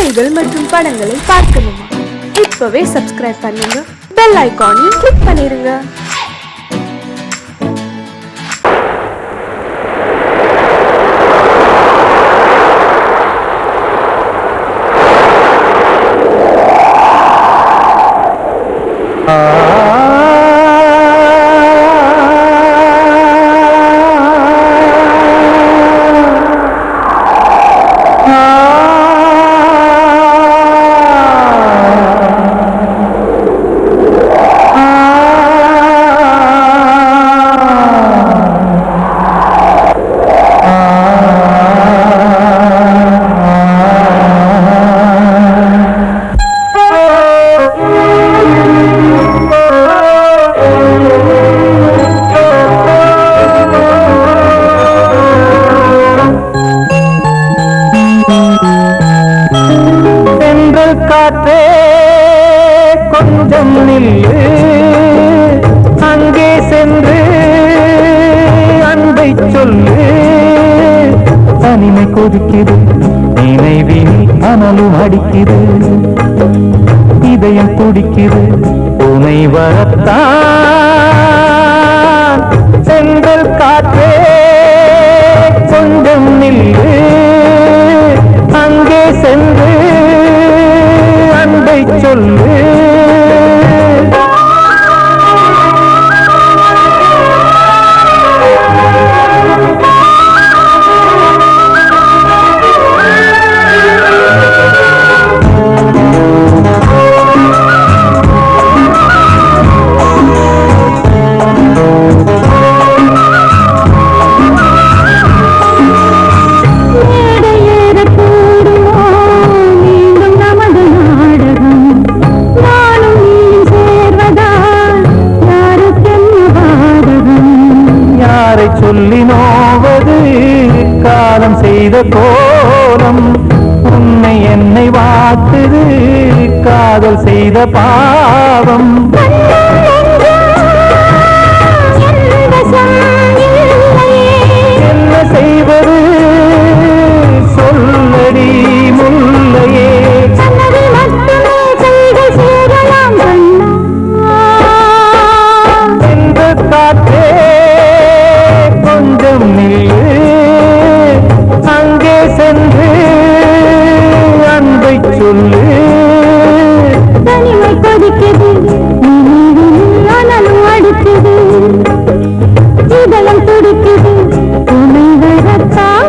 பாடல்கள் மற்றும் படங்களை பார்க்கணுமா? இப்பவே சப்ஸ்கிரைப் பண்ணுங்க, பெல் ஐகானையும் கிளிக் பண்ணிருங்க. காற்றே கொஞ்சம் நில்லு, அங்கே சென்று அன்பை சொல்லு. தனிமை கொதிக்குது, நினைவில் அனலும் அடிக்குது, இதயம் துடிக்குது உனை வரத்தான். சென்றல் காற்றே கொஞ்சம் நில்லு, அங்கே சென்று அன்பை சொல்லு. சொல்லி நோவது காலம் செய்த கோலம், உன்னை என்னை வாட்டுது காதல் செய்த பாவம். என்ன செய்வது சொல்லடி முல்லையே. எந்த காற்றே கொஞ்சம் நில்லு, அங்கே சென்று அன்பை சொல்லு. தனிமை கொதிக்குது, அனலும் அடிக்குது, இதயம் துடிக்குது உன்னை வரத்தான்.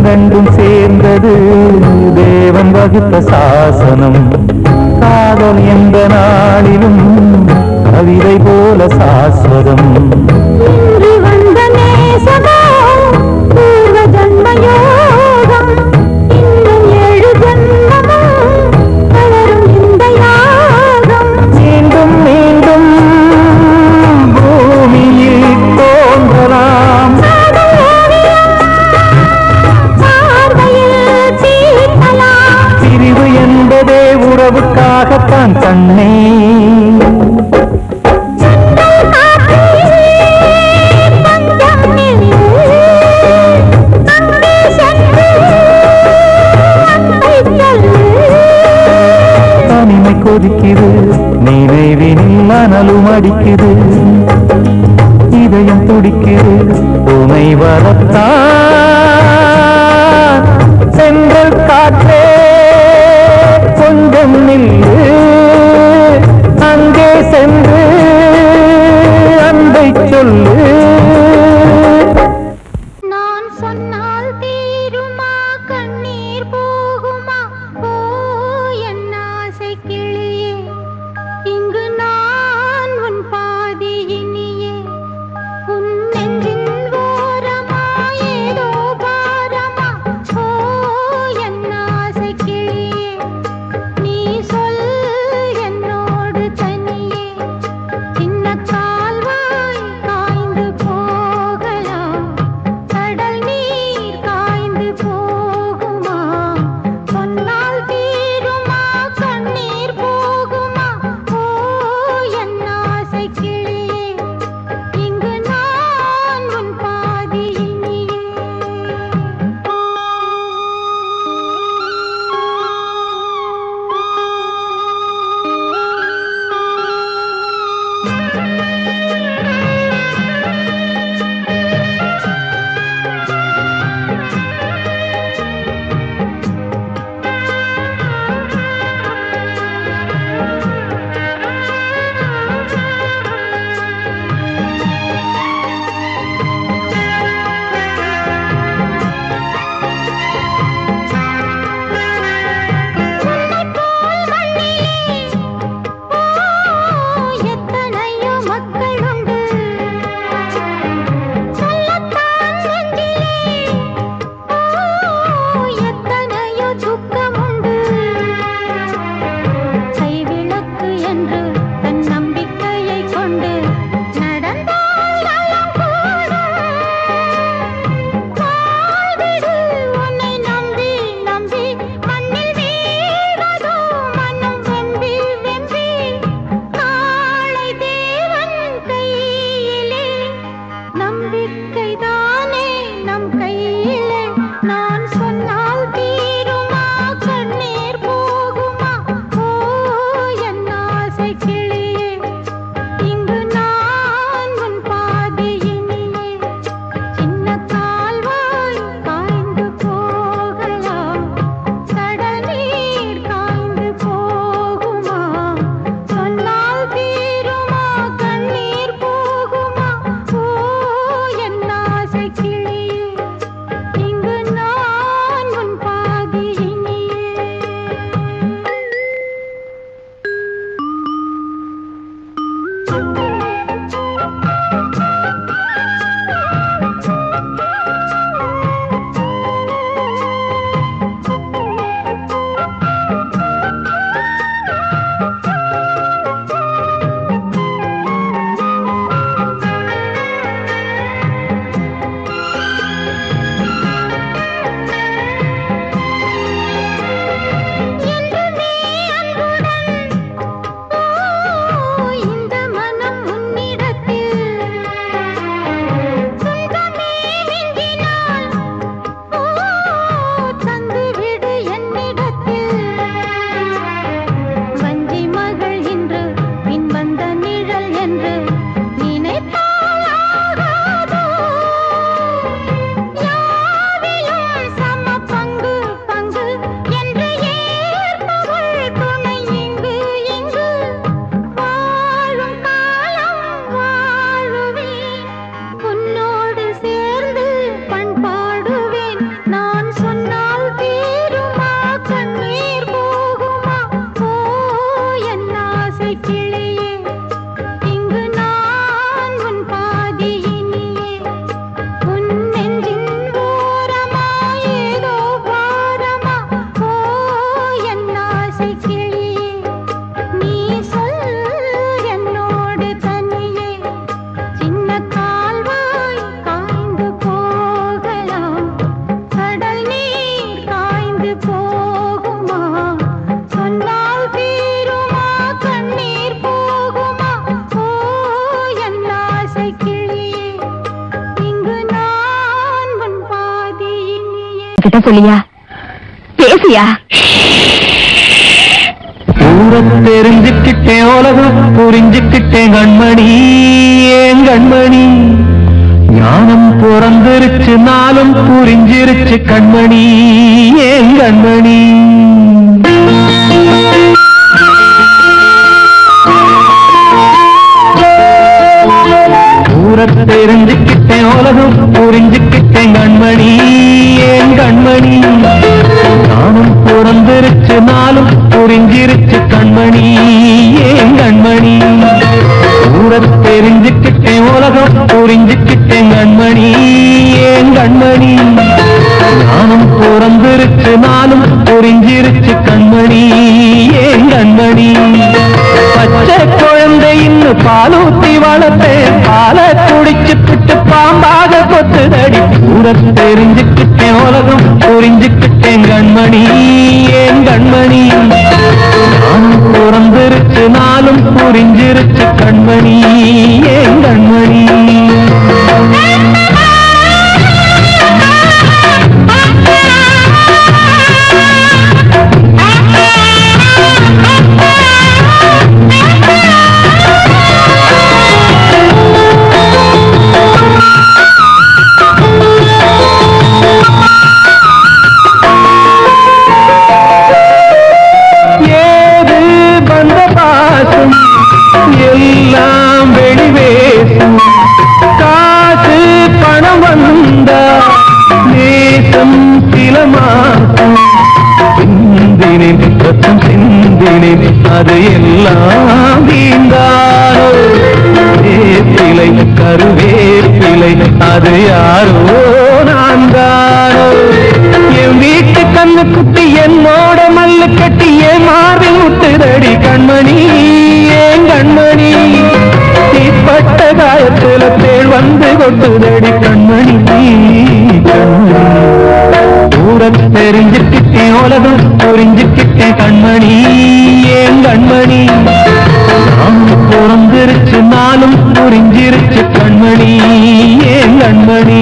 ரெண்டும் சேர்ந்தது தேவன் வகுத்த சாசனம். காதல் எந்த நாளிலும் கவிதை போல சாஸ்வதம். மீண்டும் மீண்டும் பூமியில் தோன்றலாம். பிரிவு என்பதே உறவுக்காகத்தான் கண்ணே. தனிமை கொதிக்குது, நினைவினில் அனலும் அடிக்குது, இதயம் துடிக்குது உனை வரத்தான். சென்றல் காற்றே கொஞ்சம் நில்லு, அங்கே சென்று அன்பை சொல்லு. நான் சொன்னால் தீருமா அவகிட்ட சொல்லியா பேசியா ஊரத் தெரிஞ்சுக்கிட்டேன் உலகம் புரிஞ்சுக்கிட்டேன் கண்மணி ஏன் கண்மணி ஞானம் பிறந்திருச்சு நாளும் புரிஞ்சிருச்சு கண்மணி ஏன் கண்மணி ஊரத் தெரிஞ்சுக்கிட்டேன் உலகம் புரிஞ்சுக்கிட்டேன் கண்மணி ஏன் கண்மணி ஞானம் பிறந்திருச்சு நாளும் புரிஞ்சிருச்சு கண்மணி ஏன் கண்மணி ஊரத் தெரிஞ்சுக்கிட்டேன் உலகம் புரிஞ்சுக்கிட்டேன் கண்மணி ஏன் கண்மணி ஞானம் பிறந்திருச்சு நாளும் புரிஞ்சிருச்சு கண்மணி ஏன் கண்மணி பச்சை குழந்தை இன்னும் பாலூத்தி வளர்த்தேன் பாலை குடிச்சு பிட்டு பாம்பாக கொத்துதடி ஊரத் தெரிஞ்சுக்கிட்டேன் உலகம் புரிஞ்சுக்கிட்டேன் கண்மணி ஏன் கண்மணி ஞானம் பிறந்திருச்சு நாளும் புரிஞ்சிருச்சு கண்மணி ஏன் கண்மணி எல்லாம் வெளிவேசும் காசு பணம் வந்தா நேசம் சில மாசம் சிந்தினேன் ரத்தம் சிந்தினேன் அது எல்லாம் வீந்தாரோ வேப்பிலை கருவேப்பிலை அது யாரோ நான் தானோ என் வீட்டு கண்ணு குட்டி என்னோட மல்லு கட்டி என் மார்பில் முட்டுதடி கண்மணி ஏன் கண்மணி தீப்பட்ட காயத்துல தேள் வந்து கொட்டுதடி கண்மணி கண்மணி ஊரத் தெரிஞ்சுக்கிட்டேன் உலகம் புரிஞ்சுக்கிட்டேன் கண்மணி ஏன் கண்மணி நாம் பிறந்திருச்சு நாளும் புரிஞ்சிருச்சு கண்மணி ஏன் கண்மணி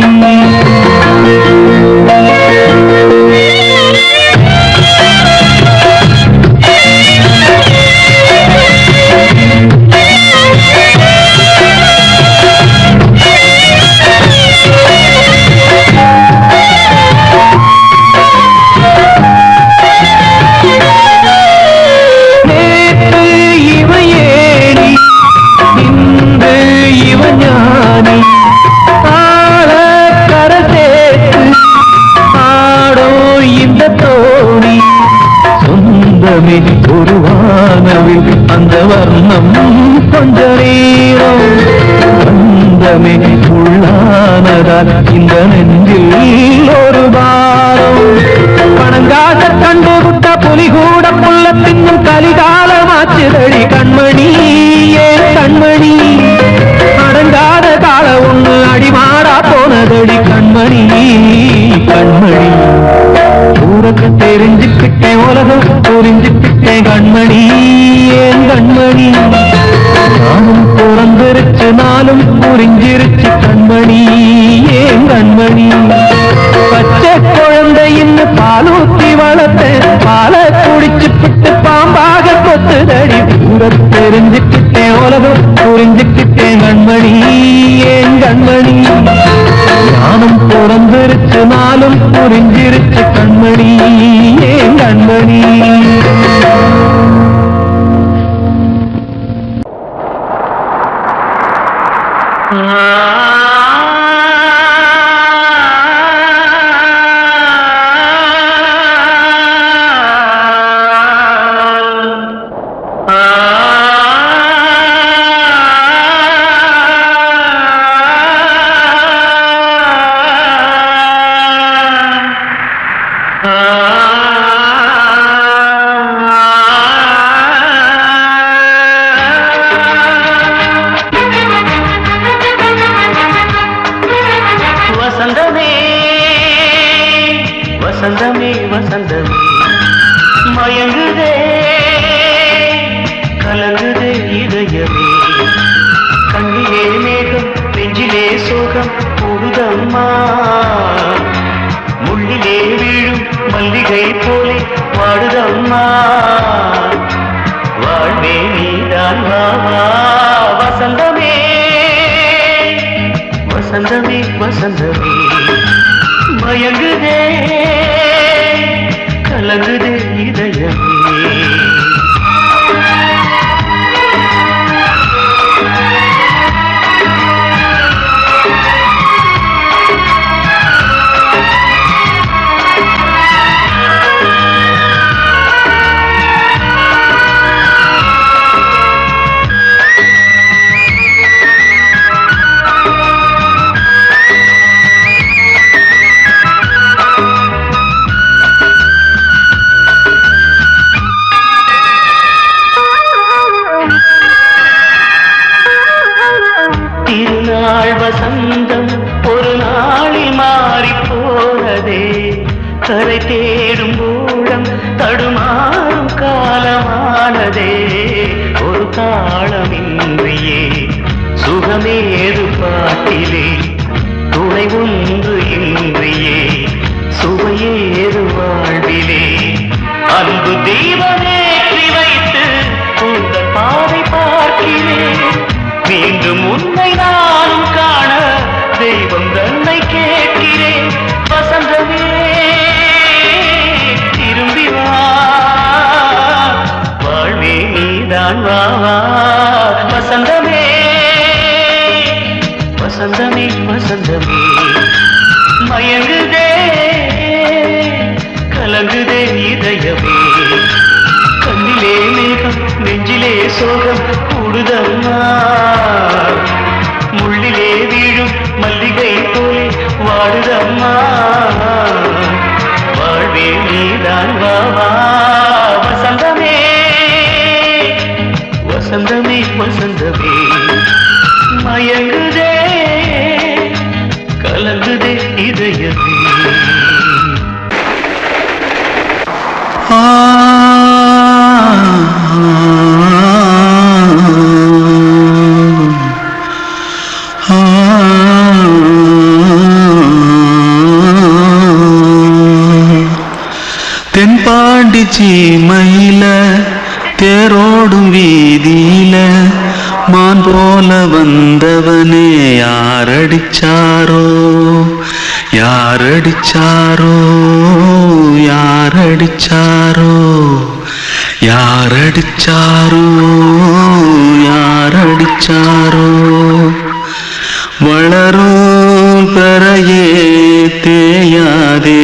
ஒரு வானவில் அந்த வர்ணம் கொஞ்ச நேரம் வந்தமே உள்ளானதால் இந்த நெஞ்சில் ஒரு பாரம் பணங்காக கண்டு விட்ட புலி கூட புள்ள தின்னும் கலிகாலமாச்சுதடி கண்மணி ஏன் கண்மணி அடங்காத கால ஒண்ணு அடிமாடா போனதடி கண்மணி கண்மணி ஊரத் தெரிஞ்சுக்கிட்டேன் உலகம் புரிஞ்சுக்கிட்டேன் கண்மணி ஏன் கண்மணி ஞானம் பிறந்திருச்சு நாளும் புரிஞ்சிருச்சு கண்மணி ஏன் கண்மணி பச்சை குழந்தை இன்னும் பாலூத்தி வளர்த்தேன் பாலை குடிச்சு பிட்டு பாம்பாக கொத்துதடி ஊரத் தெரிஞ்சுக்கிட்டேன் உலகம் புரிஞ்சுக்கிட்டேன் கண்மணி ஏன் கண்மணி ஞானம் பிறந்திருச்சு நாளும் புரிஞ்சிருச்சு கண்மணி ஏன் கண்மணி வசந்தமே வசந்தமே மயங்குதே கலங்குதே இதயமே கண்ணிலே மேகம் நெஞ்சிலே சோகம் கூடுதம்மா முள்ளிலே வீழும் மல்லிகை போலே வாடுதம்மா வாழ்வே நீதான் வாவா வசந்தமே வசந்தமே வசந்தமே மயங்குதே கலங்குதே இதயமே திருநாள் வசந்தம் ஒரு நாளில் மாறி போனதே கரை தேடும் ஊழம் தடுமாறும் காலமானதே ஒரு தாளமின்றியே சுகமேது பாட்டிலே துணை ஒன்று இன்றியே சுவையேது வாழ்விலே அன்பு தீபமேற்றி வைத்து உங்கள் பாதை பார்க்கிறேன் மீண்டும் உன்னை நானும் காண தெய்வம் தன்னை கேட்கிறேன் வசந்தமே திரும்பி வா வாழ்வே நீதான் வா வசந்தமே வசந்தமே வசந்தமே மயங்குதே கலங்குதே இதயமே கண்ணிலே மேகம் நெஞ்சிலே சோகம் கூடுதம்மா முள்ளிலே வீழும் மல்லிகை போலே வாடுதம்மா வாழ்வே நீதான் வாவா வசந்தமே வசந்தமே வசந்தமே மயங்குதே கலங்குதே இதயமே தென்பாண்டி சீமையில தேரோடும் வீதியில மான் போல வந்தவனே யாரடிச்சாரோ யாரடிச்சாரோ யாரடிச்சாரோ யாரடிச்சாரோ யாரடிச்சாரோ வளரும் பெறையே தேயாதே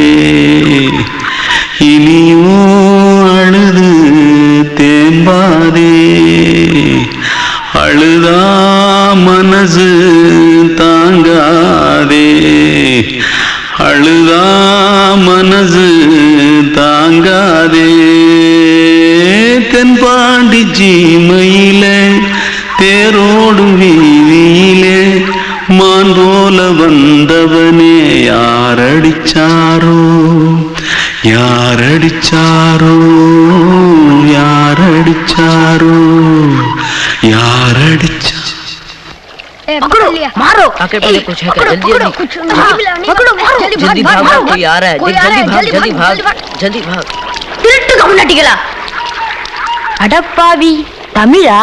இனியும் அழுது தேம்பாதே அழுதா மனசு தாங்காதே அழுதா மனசு தாங்காதே தென்பாண்டி சீமையிலே தேரோடும் வீதியிலே மான் போல வந்தவனே யாரடிச்சாரோ யாரடிச்சாரோ யாரடிச்சாரோ யாரடிச்சா मारो आके पहले कुछ है क्या जल्दी जल्दी जल्दी भाग कोई आ रहा है जल्दी भाग जल्दी भाग திருட்டு கம்முனட்டிகளா அடப்பாவி தமிழா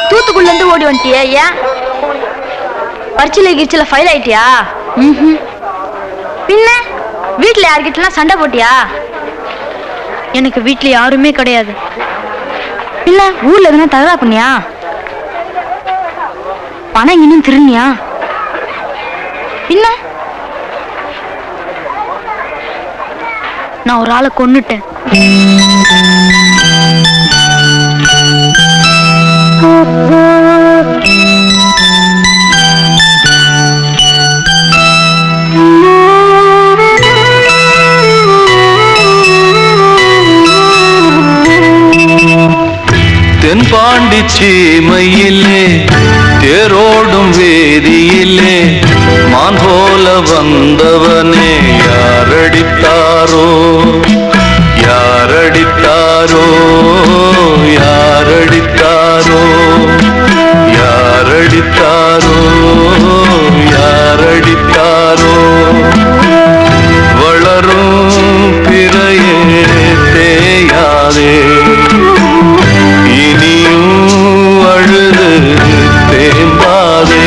தூத்துக்குள்ள இருந்து ஓடி வந்துட்டியா ஏன் பரிச்சையில கிரிச்சில ஃபைல் ஆயிட்டியா பின்ன வீட்டுல யார்கிட்டலாம் சண்டை போட்டியா எனக்கு வீட்டுல யாருமே கிடையாது இல்ல ஊர்ல எதுனா தகரா பண்ணியா பணம் இன்னும் திருநியா பின்ன நான் ஒரு ஆளை கொன்னுட்டேன் தென்பாண்டி சீமையிலே தேரோடும் வேதியிலே மான் போல வந்தவனே யாரடித்தாரோ யாரடித்தாரோ யாரடித்தாரோ யாரடித்தாரோ யாரடித்தாரோ வளரும் பிறையே தேயாதே இனியும் அழுது தேம்பாதே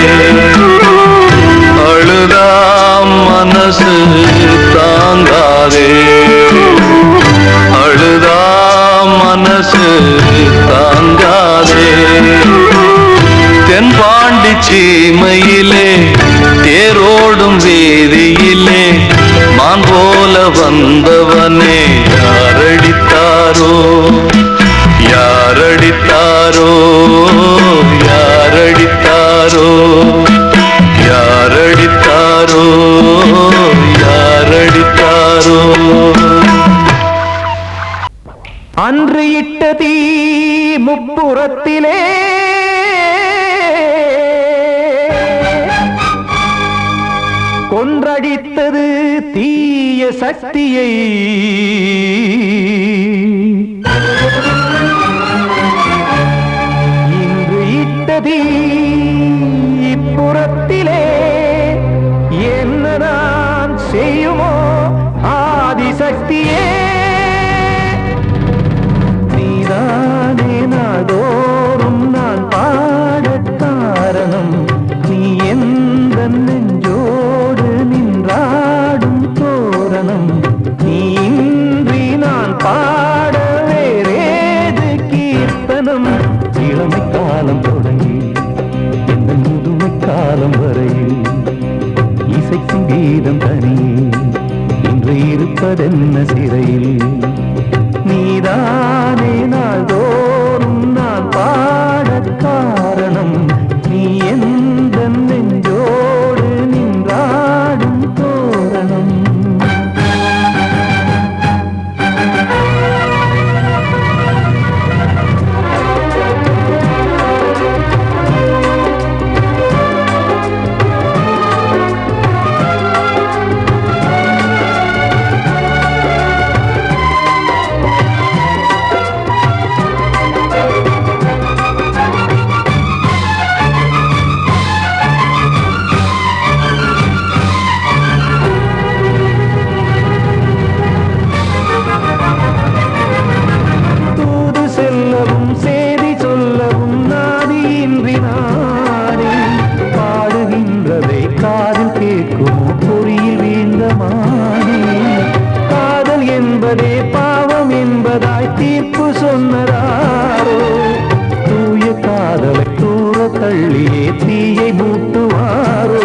அழுதாம் மனசு தாங்காதே அழுதாம் மனசு தாங்காதே தென்பாண்டி சீமையிலே தேரோடும் வீதியிலே மான் போல வந்தவனே யாரடித்தாரோ யாரடித்தாரோ யாரடித்தாரோ யாரடித்தாரோ யாரடித்தாரோ அன்று இட்ட தீ முப்புறத்திலே கொன்றடித்தது தீய சக்தியை இன்று இட்ட தீ இப்புறத்திலே என்ன நான் செய்யுமோ ஆதிசக்தியே நீதானே நாடோறும் நான் பாடக் காரணம் நீ எந்த நெஞ்சோடு நின்றாடும் தோரணம் நீ இன்றி நான் பாட வேறேது கீர்த்தனம் இளமை காலம் தொடங்கி எந்த முதுமை காலம் வரையில் இசைக்கும் கீதம் தனியே இன்று இருப்பதென்ன சிறையில் நீதானே நாள்தோறும் நான் பாடக் காரணம் நீ எந்த நெஞ்சோடு நின்றாடும் தோரணம் தள்ளியே தீயை மூட்டுவாரோ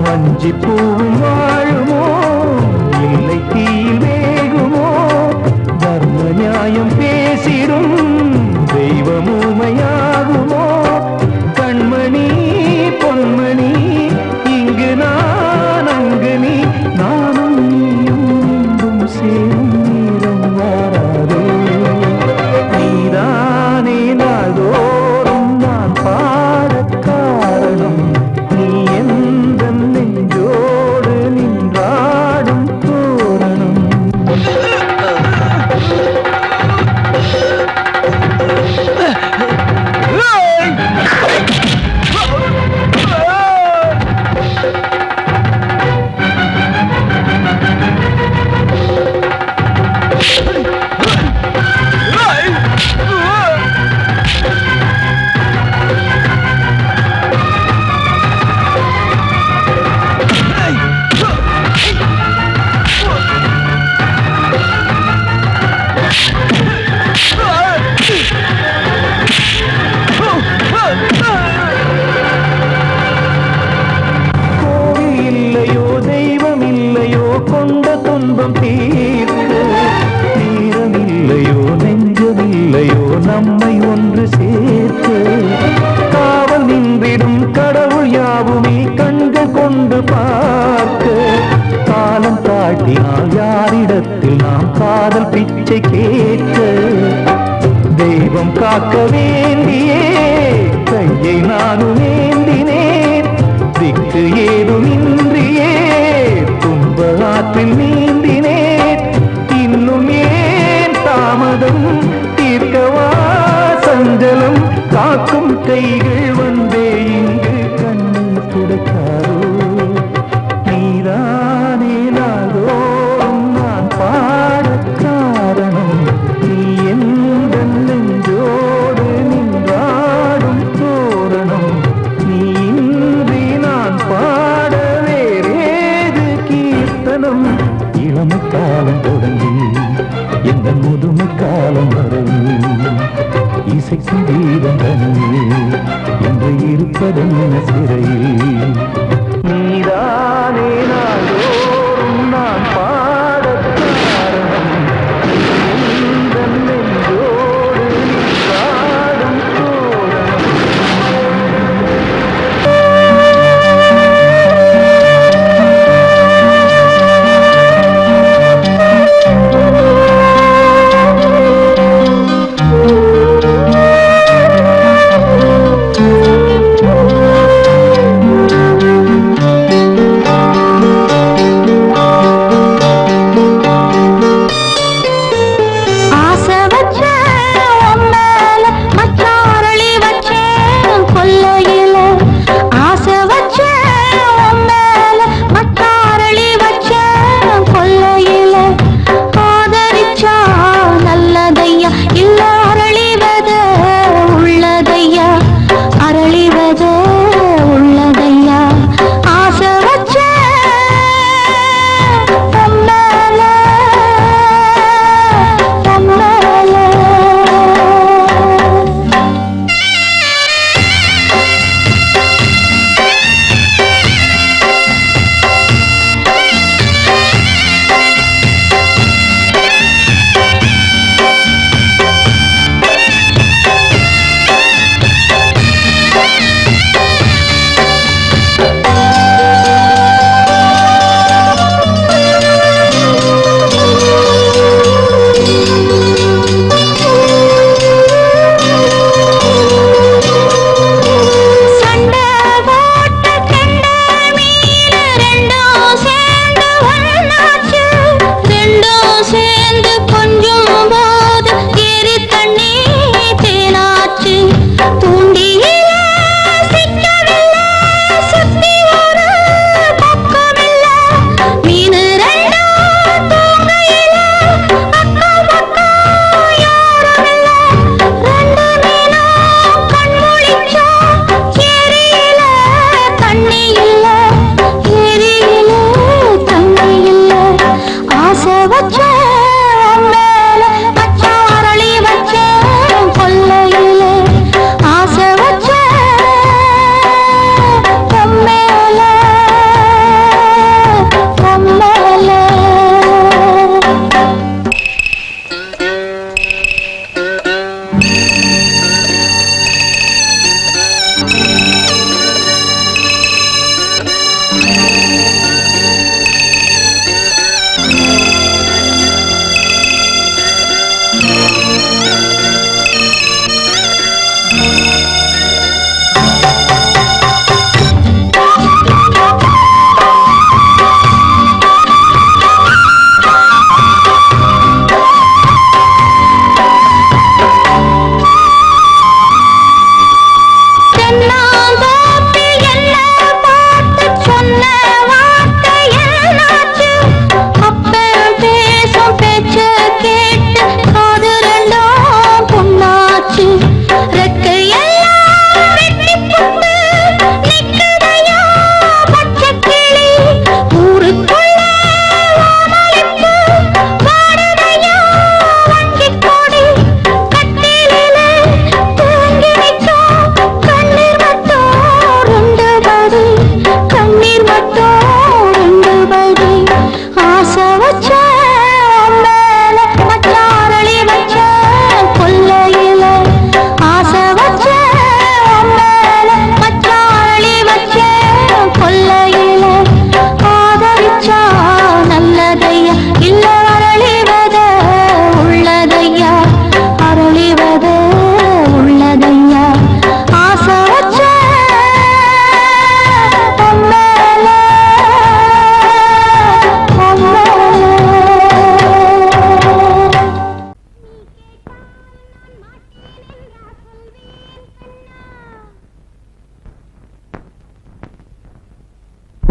வஞ்சி பூவும் வாழுமோ இல்லை தீயில் வேகுமோ தர்ம நியாயம் பேசிடும் தெய்வமுமையாகுமோ கண்மணி பொன்மணி இங்கு நான் அங்கு நீ நானும் நீயும் மீண்டும் சேரும் நேரம் வாராதோ நீதானே நாளோ பாடக் காரணம் நீ எந்த நெஞ்சோடு நின்றாடும் தோரணம் கொண்ட துன்பம் தீர்க்க தீரமில்லையோ நெஞ்சமில்லையோ நம்மை ஒன்று சேர்க்க காவல் நின்றிடும் கடவுள் யாவுமே கண்கள் கொண்டு பார்க்க காலம் தாட்டினால் யாரிடத்தில் நாம் காதல் பிச்சை கேட்க தெய்வம் காக்க வேண்டியே கையை நானும் ஏந்தினேன் திக்கு ஏதுமின்றியே துன்ப ஆற்றில் நீந்தினேன் இன்னும் காக்கும் கைகள் வந்தே இங்கு கண்ணை துடைத்தாரோ நீதானே நாள்தோறும் நான் பாடக் காரணம் நீ எந்த நெஞ்சோடு நின்றாடும் தோரணம் நீ இன்றி நான் பாட வேறேது கீர்த்தனம் இளமை காலம் தொடங்கி எந்த முதுமை காலம் வரை இசைக்கும் கீதம் தனியே என்று இருப்பதென்ன சிறையில் நீதானே நாள்தோறும் நான் பாடக் காரணம் எந்த நெஞ்சோடு நின்றாடும் தோரணம்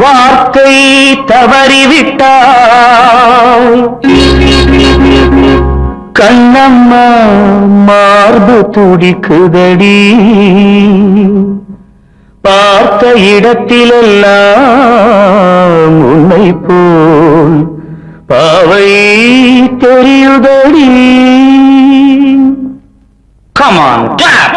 வார்த்தை தவறிவிட்டாய் கண்ணம்மா மார்பு துடிக்குதடி பார்த்த இடத்திலெல்லாம் உன்னை போல் பாவை தெரியுதடி. Come on, clap!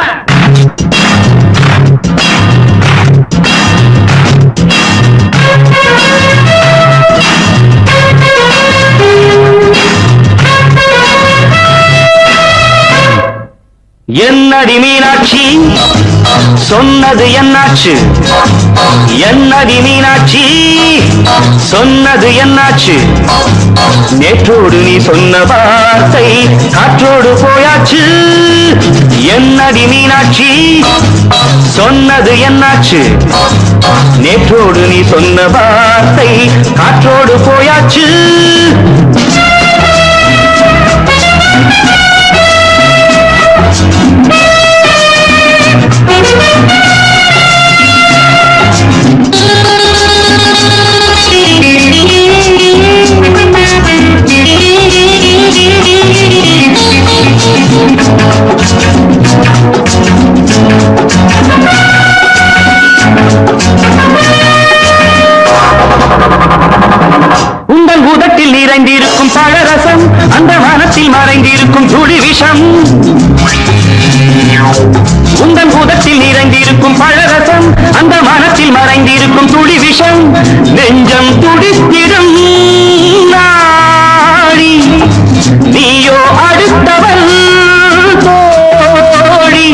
என்னடி மீனாட்சி சொன்னது என்னாச்சு? என்னடி மீனாட்சி சொன்னது என்னாச்சு? நேற்றோடு நீ சொன்ன வார்த்தை காற்றோடு போயாச்சு. என்னடி மீனாட்சி சொன்னது என்னாச்சு? நேற்றோடு நீ சொன்ன வார்த்தை காற்றோடு போயாச்சு. உங்கள் உதட்டில் நிறைந்திருக்கும் பழரசம் அந்த மனத்தில் மறைந்திருக்கும் துளி விஷம். உங்கள் உதட்டில் நிறைந்திருக்கும் பழரசம் அந்த மனத்தில் மறைந்திருக்கும் துளி விஷம். நெஞ்சம் துடித்திடும் நாடி நீயோ அடுத்தவள் தோழி.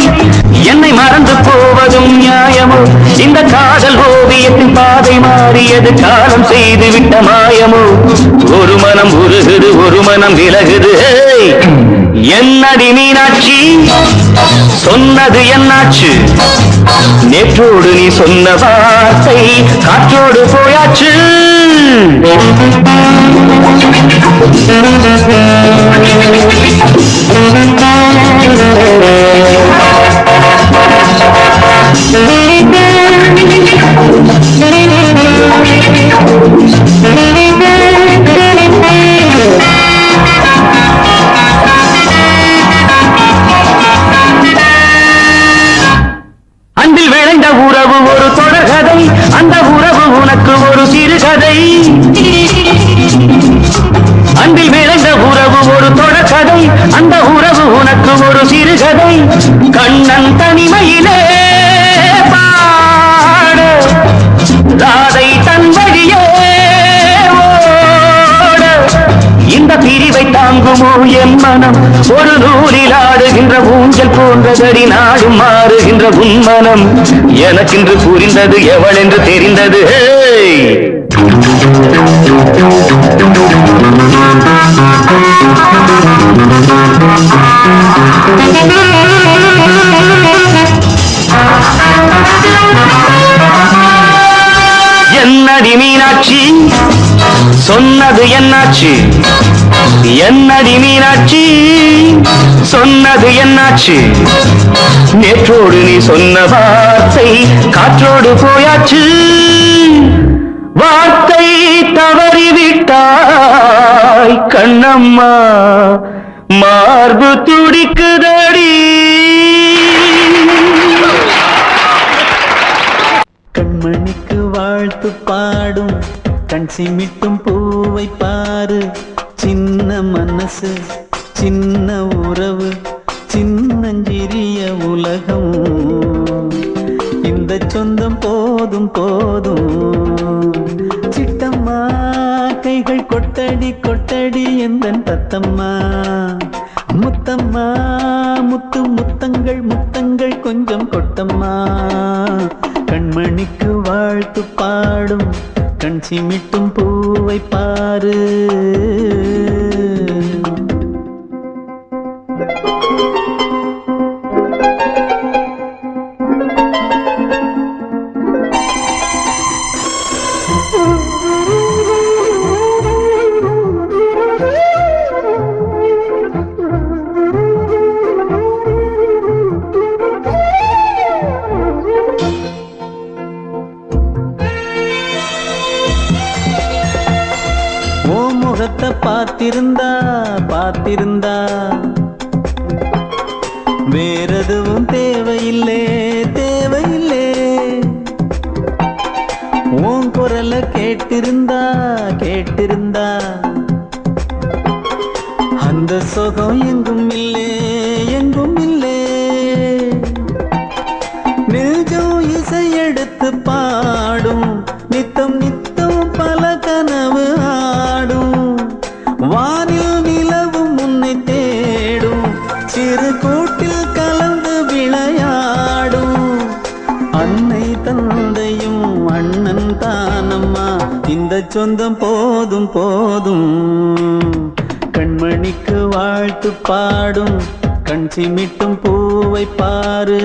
என்னை மறந்து போவதும் நியாயமோ? இந்த காதல் ஓவியத்தின் பாதை மாறியது காலம் செய்து விட்ட மாயமோ? ஒரு மனம் உருகுது ஒரு மனம் விலகுது. என்னடி மீனாட்சி சொன்னது என்னாச்சு? நேற்றோடு நீ சொன்ன வார்த்தை காற்றோடு போயாச்சு. அன்பில் விளைந்த உறவு ஒரு தொடர்கதை, அந்த உறவு உனக்கு ஒரு சிறுகதை. அன்பில் விளைந்த உறவு ஒரு தொடர்கதை, அந்த உறவு உனக்கு ஒரு சிறுகதை. கண்ணன் தனிமையிலே பாட ராதை தன் வழியே ஓட. இந்த பிரிவை தாங்குமோ என் மனம்? ஒரு நூலில் ஆடுகின்ற ஊஞ்சல் போன்றதடி நாடும் மாறுகின்ற உன்மனம். எனக்கென்று புரிந்தது எவள் என்று தெரிந்தது. என்னடி மீனாட்சி சொன்னது என்னாச்சு? என்னடி மீனாட்சி சொன்னது என்னாச்சு? நேற்றோடு நீ சொன்ன வார்த்தை காற்றோடு போயாச்சு. வார்த்தை தவறிவிட்டாய் கண்ணம்மா மார்பு துடிக்குதடி. கண்மணிக்கு வாழ்த்து பாடும் கண் சிமிட்டும் பூவை பாரு. சின்ன மனசு சின்ன உறவு சின்னஞ்சிறிய உலகம். இந்த சொந்தம் போதும் போதும். சிட்டம்மா கைகள் கொட்டடி கொட்டடி எந்தன் தத்தம்மா. முத்தம்மா முத்து முத்தங்கள் முத்தங்கள் கொஞ்சம் கொட்டம்மா. கண்மணிக்கு வாழ்த்து பாடும் கண் சிமிட்டும் பூவை பாரு. காத்திருந்தா பார்த்திருந்தா வேறெதுவும் தேவையில்லை தேவையில்லை. உன் குரல கேட்டிருந்தா கேட்டிருந்தா அந்த சுகம் எங்கும் இல்லை எங்கும் இல்லை. நெஞ்சம் இசை எடுத்து பாடும் நித்தம் நித்தம் பல கனவு ஆடும். வானில் நிலவும் உன்னை தேடும் சிறு கூட்டில் கலந்து விளையாடும். அன்னை தந்தையும் அண்ணன் தானம்மா இந்த சொந்தம் போதும் போதும். கண்மணிக்கு வாழ்த்து பாடும் கண் சிமிட்டும் பூவை பாரு.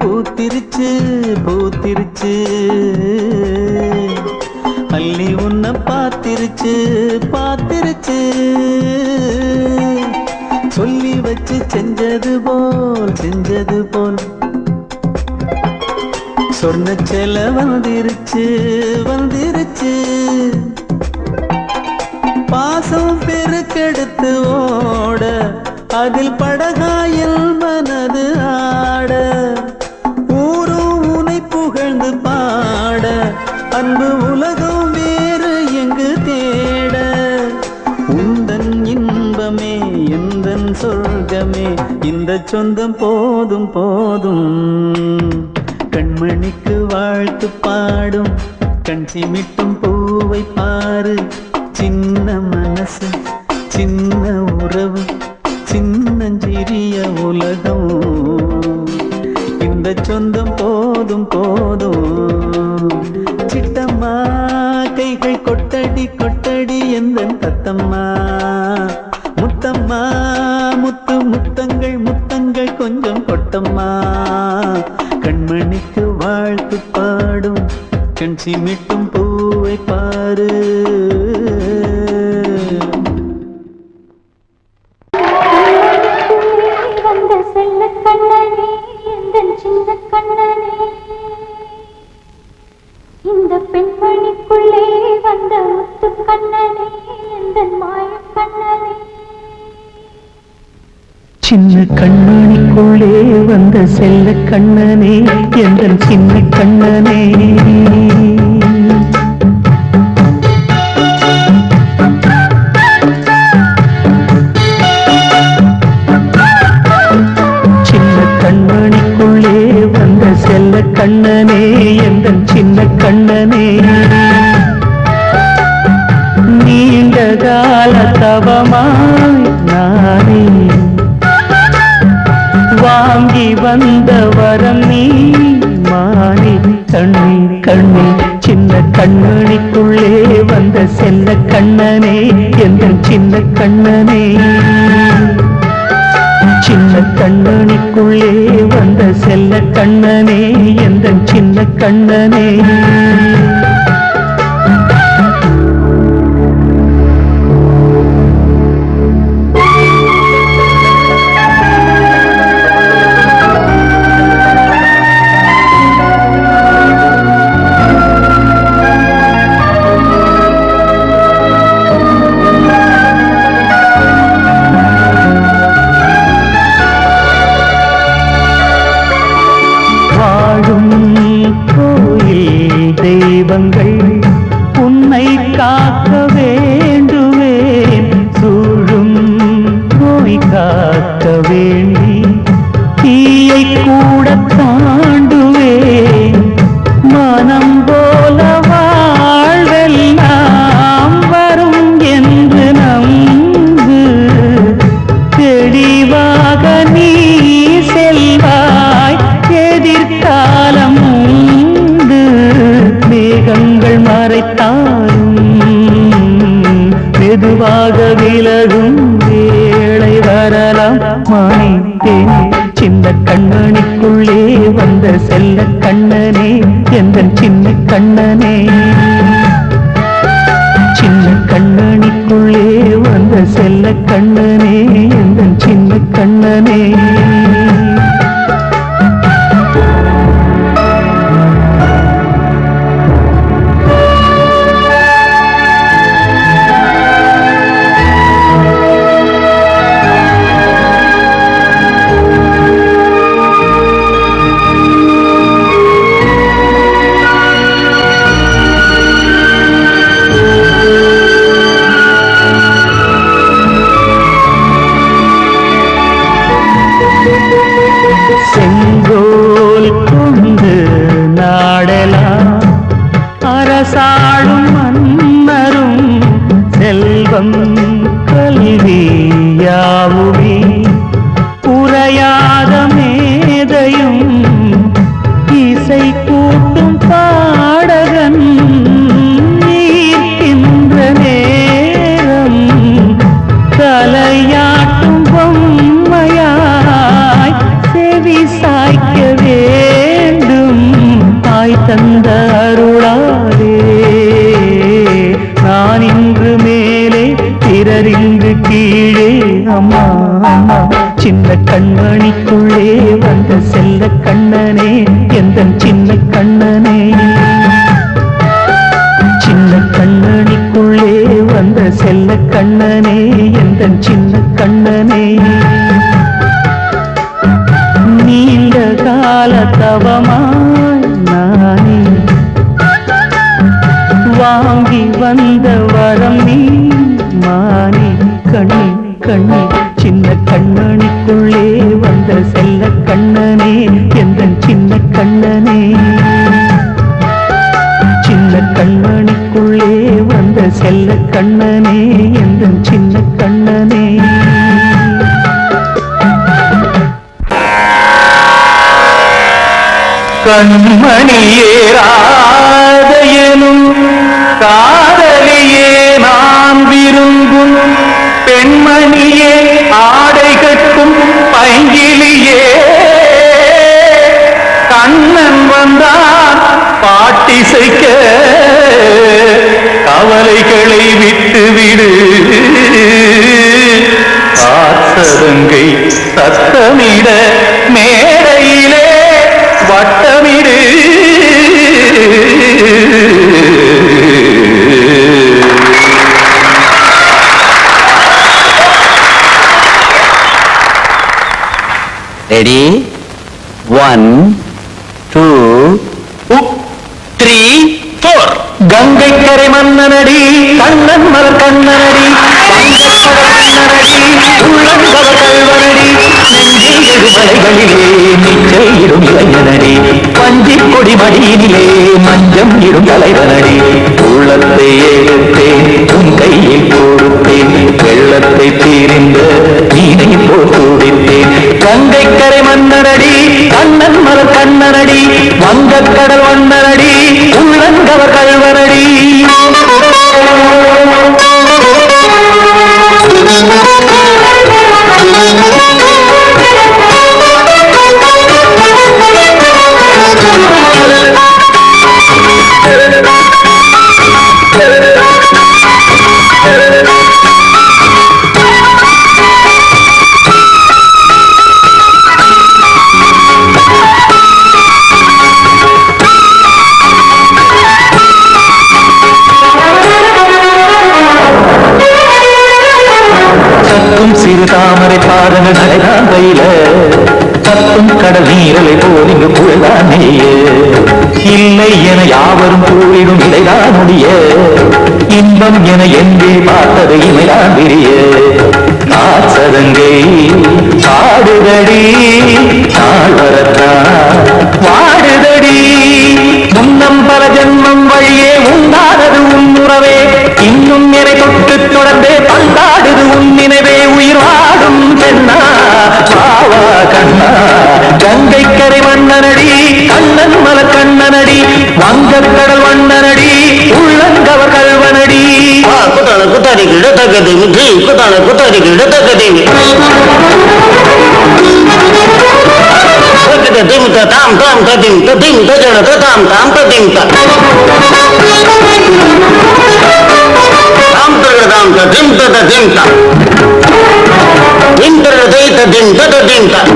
பூத்திருச்சு பூத்திருச்சு அள்ளி உன்னை பார்த்திருச்சு பார்த்திருச்சு. சொல்லி வச்சு செஞ்சது போல் சொன்ன செல வந்துருச்சு வந்துருச்சு. பாசம் பெருக்கெடுத்து ஓட அதில் படகாயில் மனது ஆட. ஊரும் உனை புகழ்ந்து பாட அன்பு உலகம் வேறு எங்கு தேட. உந்தன் இன்பமே எந்தன் சொர்க்கமே இந்த சொந்தம் போதும் போதும். கண்மணிக்கு வாழ்த்து பாடும் கண் சிமிட்டும் பூவை பாரு. சின்ன மனசு சின்ன உறவு சின்னஞ்சிறிய உலகம் இந்த சொந்தம் போதும் போதும். சிட்டம்மா கைகள் கொட்டடி கொட்டடி எந்தன் தத்தம்மா. முத்தம்மா முத்து முத்தங்கள் முத்தங்கள் கொஞ்சம் கொட்டம்மா. கண்மணிக்கு வாழ்த்து பாடும் கண் சிமிட்டும் பூவை பாரு. வந்த செல்ல கண்ணனே எந்தன் சின்ன கண்ணனே. இந்த பெண்மணிக்குள்ளே வந்த முத்து கண்ணனே எந்தன் மாய கண்ணனே. சின்ன கண்மணிக்குள்ளே வந்த செல்ல கண்ணனே எந்தன் சின்ன கண்ணனே. செல்ல கண்ணனே எந்தன் சின்ன கண்ணனே. நீண்ட கால தவமாய் நானே வாங்கி வந்த வரம் நீ மானே. கண்ணீர் கண்ணீர் சின்ன கண்ணனுக்குள்ளே வந்த செல்ல கண்ணனே எந்தன் சின்ன கண்ணனே. சின்ன கண்ணனுக்குள்ளே வந்த செல்ல கண்ணனே எந்தன் சின்ன கண்ணனே. தெய்வங்கள் உன்னை காக்க வேண்டுவேன். சூழும் நோய் காக்க வேண்டி தீயை கூட தாண்டுவேன். மனம் போல வாழ்வெல்லாம் வரும் என்று நம்பு. தெளிவாக நீ செல்வாய் எதிர்காலம். மேகங்கள் செல்ல கண்ணனே எந்தன் சின்ன கண்ணனே சின்ன கண்ணனிக்குள்ளே வந்த செல்ல கண்ணனே எந்தன் சின்ன கண்ணனே செங்கோல் கொண்டு நாடலாம் அரசாளும் மன்னரும் செல்வம் கல்வி யாவுமே உரையாத மேதையும் இசை கூட்டும் பாடகன் ஈர்க்கின்ற நேரம் தலையாட்டும் பொம்மையாய் செவி சாய்க்க வேண்டும் தாய் தந்த அருளாதே நான் இன்று மேலே பிறர் இன்று கீழே அம்மா அம்மா சின்ன கண்மணிக்குள்ளே வந்த செல்ல கண்ணனே எந்தன் சின்ன கண்ணனே சின்ன கண்ணனிக்குள்ளே வந்த செல்ல கண்ணனே எந்தன் சின்ன கண்ணனே நீண்ட கால தவமாய் நானே வாங்கி வந்த வரம் நீ மானே கண்ணி கண்ணி சின்ன கண்ணனிக்குள்ளே வந்த செல்ல கண்ணனே எந்தன் சின்ன கண்ணனே சின்ன கண்ணனிக்குள்ளே வந்த செல்ல கண்ணனே எந்தன் சின்ன கண்ணனே கண்மணியேராதையனும் காதலியே நான் விரும்பும் பெண்மணியே ஆடை கட்டும் பைங்கிலியே கண்ணன் வந்தான் பாட்டிசைக்க கவலைகளை விட்டுவிடு ஆசரங்கை சத்தமிட மேடையிலே வட்டமிடு ரெடி 1 2 3 4 கங்கை கரை மன்னனடி கண்ணன் மலர் கண்ணனடி உள்ளங்கவர் கல்வனடி நெஞ்சில் எழுமலைகளிலே நீச்சல் இடும் இளைஞனடி பஞ்சி கொடி மடியினிலே மஞ்சம் இடும் தலைவனடி உள்ளத்தை எடுத்தேன் உன் கையில் கொடுத்தேன் வெள்ளத்தை தீர்ந்த நீனை போல் துடித்தேன் கங்கை கரை மன்னனடி கண்ணன் மலர் கண்ணனடி வங்கக் கடல் வண்ணனடி உள்ளங்கவர் கல்வனடி சிறு தாமரை பாதங்கள் நடைதான் கையில கத்தும் கடல் நீரலை போல் இங்கு புழதான் நெய்ய இல்லை என யாவரும் கூறிடும் இடைதான் முடிய இன்பம் என எங்கே பார்த்தது இமைதான் விரிய காசதங்கை பாடுதடி நாள் வரத்தான் வாடுதடி முன்னம் பல ஜென்மம் வழியே உண்டானது உன் உறவே இன்னும் என்னை தொட்டு தொடர்ந்தே பந்தாடுது உன் நினைவே உயிர் வாடும் பெண்ணா பாவா கண்ணா கங்கை கரை மன்னனடி கண்ணன் மலர் கண்ணனடி வங்கக் கடல் வண்ணனடி உள்ளங்கவர் கல்வனடி குத்தான குத்தாடிக்கு இடத்தக்கதை முற்றி குத்தான குத்தாடிக்கு இடத்தக்கதை தக்கிட்ட திமுத்த தாம் தாம் ததிம் ததிம் தஜட தாம் தாம் ததிம் தாம் தகதாம் ததிம் ததிம் தாம் திம் தகதை ததிம் ததிம் தாம்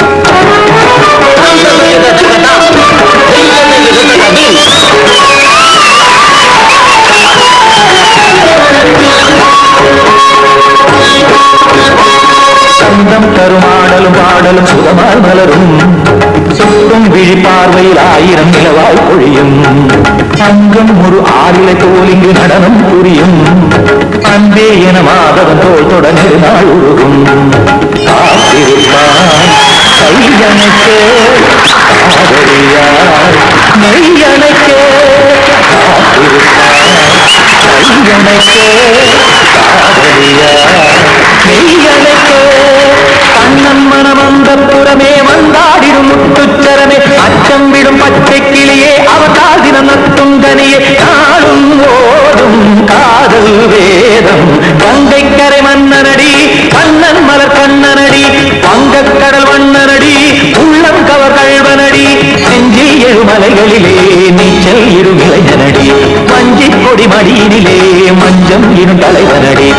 தாம் தகதை தகதாம் சந்தம் தருமாடலும் பாடலும் சுகமாய் மலரும் சுற்றும் விழி பார்வையில் 1000 நிலவாய் பொழியும் அங்கம் ஒரு ஆறிலை தோல் இங்கு நடனம் புரியும் அன்பே என மாதவன் தோல் தொடர்ந்து நாள் உருகும் காத்திருப்பான் கையணைக்கே காதலியார் மெய்யணைக்கே காத்திருப்பான் கையணைக்கே காதலியார் மெய்யணைக்கே கண்ணன் மனம் அந்த புறமே வந்தாடிடும் முட்டுச்சரமே அச்சம் விடும் பச்சை கிளியே அவதால் தினம் நத்தும் கனியே நாளும் ஓடும் காதல் வேதம் கங்கை கரை மன்னனடி கண்ணன் மலர் கண்ணனடி வங்கக்கடல் வண்ணனடி உள்ளம் கவர் கழ்வனடி செஞ்சில் எழுமலைகளிலே நீச்சல் இரும் இளைஞனடி மஞ்சி கொடி மடியினிலே மஞ்சம் இரும் தலைவனடி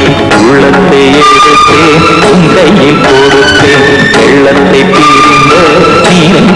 உள்ளத்தை எடுத்தேன் உங்கையில் கொடுத்தேன் வெள்ளத்தை பிரிந்து நீரும்